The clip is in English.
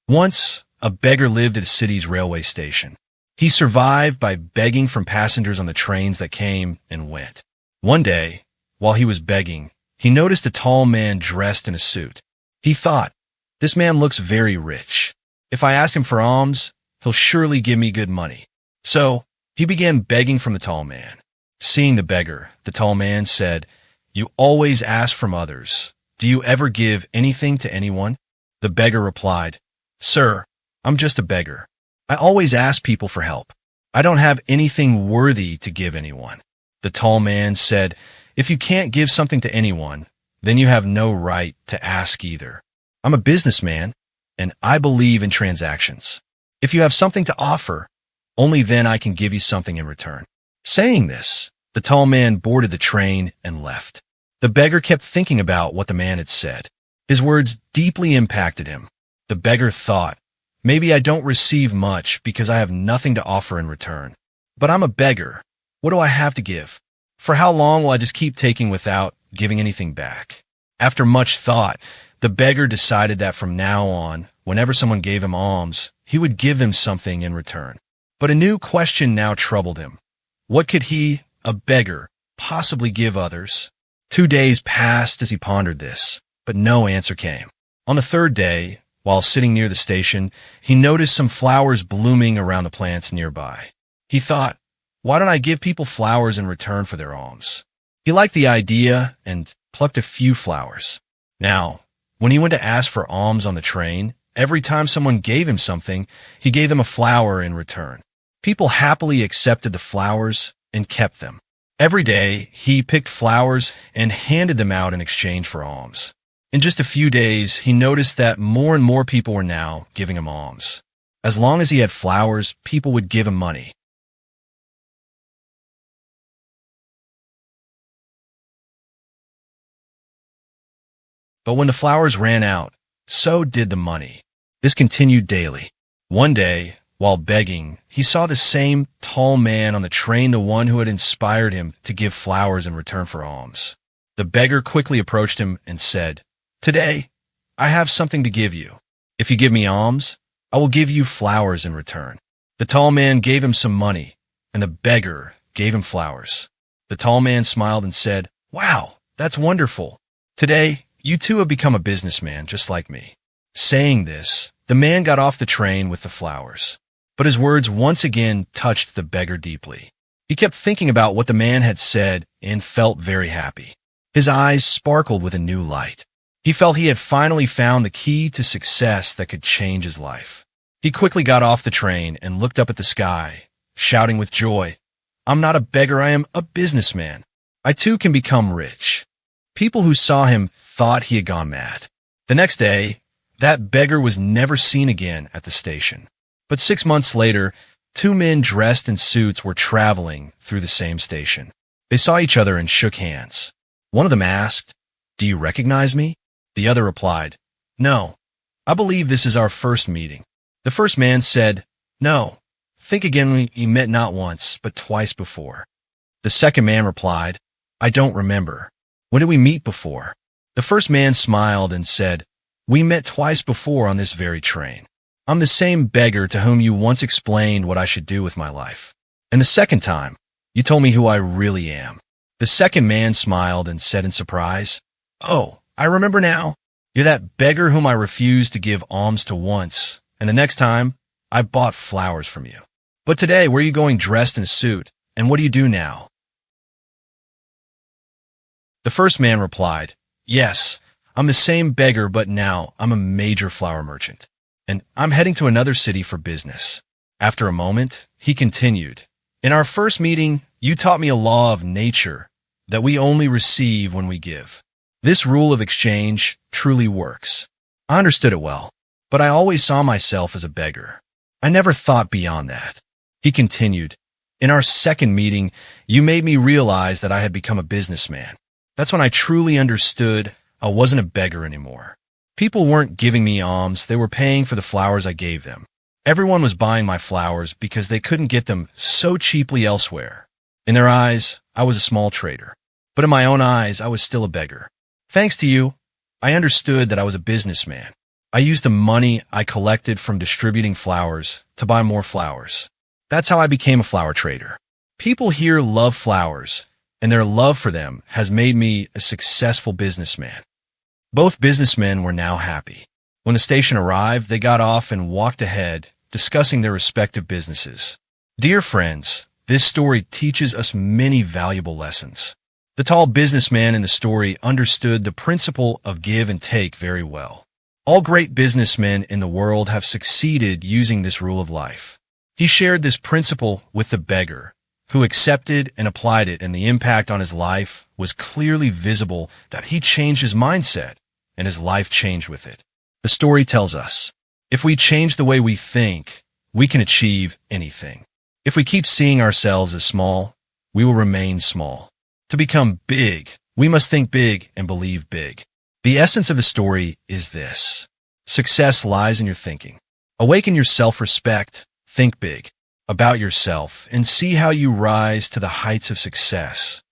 Once, a beggar lived at a city's railway station. He survived by begging from passengers on the trains that came and went. One day, while he was begging, he noticed a tall man dressed in a suit. He thought, "This man looks very rich. If I ask him for alms, he'll surely give me good money." So, he began begging from the tall man. Seeing the beggar, the tall man said, "You always ask from others. Do you ever give anything to anyone?" The beggar replied, "Sir, I'm just a beggar. I always ask people for help. I don't have anything worthy to give anyone." The tall man said, "If you can't give something to anyone, then you have no right to ask either. I'm a businessman, and I believe in transactions. If you have something to offer, only then I can give you something in return." Saying this, the tall man boarded the train and left. The beggar kept thinking about what the man had said. His words deeply impacted him. The beggar thought, "Maybe I don't receive much because I have nothing to offer in return. But I'm a beggar. What do I have to give? For how long will I just keep taking without giving anything back?" After much thought, the beggar decided that from now on, whenever someone gave him alms, he would give them something in return. But a new question now troubled him. What could he, a beggar, possibly give others? 2 days passed as he pondered this, but no answer came. On the third day, while sitting near the station, he noticed some flowers blooming around the plants nearby. He thought, "Why don't I give people flowers in return for their alms?" He liked the idea and plucked a few flowers. Now, when he went to ask for alms on the train, every time someone gave him something, he gave them a flower in return. People happily accepted the flowers and kept them. Every day, he picked flowers and handed them out in exchange for alms. In just a few days, he noticed that more and more people were now giving him alms. As long as he had flowers, people would give him money. But when the flowers ran out, so did the money. This continued daily. One day, while begging, he saw the same tall man on the train, the one who had inspired him to give flowers in return for alms. The beggar quickly approached him and said, "Today, I have something to give you. If you give me alms, I will give you flowers in return." The tall man gave him some money, and the beggar gave him flowers. The tall man smiled and said, "Wow, that's wonderful. Today, you too have become a businessman just like me." Saying this, the man got off the train with the flowers. But his words once again touched the beggar deeply. He kept thinking about what the man had said and felt very happy. His eyes sparkled with a new light. He felt he had finally found the key to success that could change his life. He quickly got off the train and looked up at the sky, shouting with joy, "I'm not a beggar, I am a businessman. I too can become rich." People who saw him thought he had gone mad. The next day, that beggar was never seen again at the station. But 6 months later, 2 men dressed in suits were traveling through the same station. They saw each other and shook hands. One of them asked, "Do you recognize me?" The other replied, "No, I believe this is our first meeting." The first man said, "No, think again, we met not once, but twice before." The second man replied, "I don't remember. When did we meet before?" The first man smiled and said, "We met twice before on this very train. I'm the same beggar to whom you once explained what I should do with my life. And the second time, you told me who I really am." The second man smiled and said in surprise, "Oh, I remember now. You're that beggar whom I refused to give alms to once, and the next time, I bought flowers from you. But today, where are you going dressed in a suit, and what do you do now?" The first man replied, "Yes, I'm the same beggar, but now I'm a major flower merchant, and I'm heading to another city for business." After a moment, he continued, "In our first meeting, you taught me a law of nature that we only receive when we give. This rule of exchange truly works. I understood it well, but I always saw myself as a beggar. I never thought beyond that." He continued, "In our second meeting, you made me realize that I had become a businessman. That's when I truly understood I wasn't a beggar anymore. People weren't giving me alms, they were paying for the flowers I gave them. Everyone was buying my flowers because they couldn't get them so cheaply elsewhere. In their eyes, I was a small trader, but in my own eyes, I was still a beggar. Thanks to you, I understood that I was a businessman. I used the money I collected from distributing flowers to buy more flowers. That's how I became a flower trader. People here love flowers, and their love for them has made me a successful businessman. Both businessmen were now happy. When the station arrived, they got off and walked ahead, discussing their respective businesses. Dear friends, this story teaches us many valuable lessons. The tall businessman in the story understood the principle of give and take very well. All great businessmen in the world have succeeded using this rule of life. He shared this principle with the beggar, who accepted and applied it, and the impact on his life was clearly visible that he changed his mindset, and his life changed with it. The story tells us, if we change the way we think, we can achieve anything. If we keep seeing ourselves as small, we will remain small. To become big, we must think big and believe big. The essence of the story is this. Success lies in your thinking. Awaken your self-respect, think big about yourself, and see how you rise to the heights of success.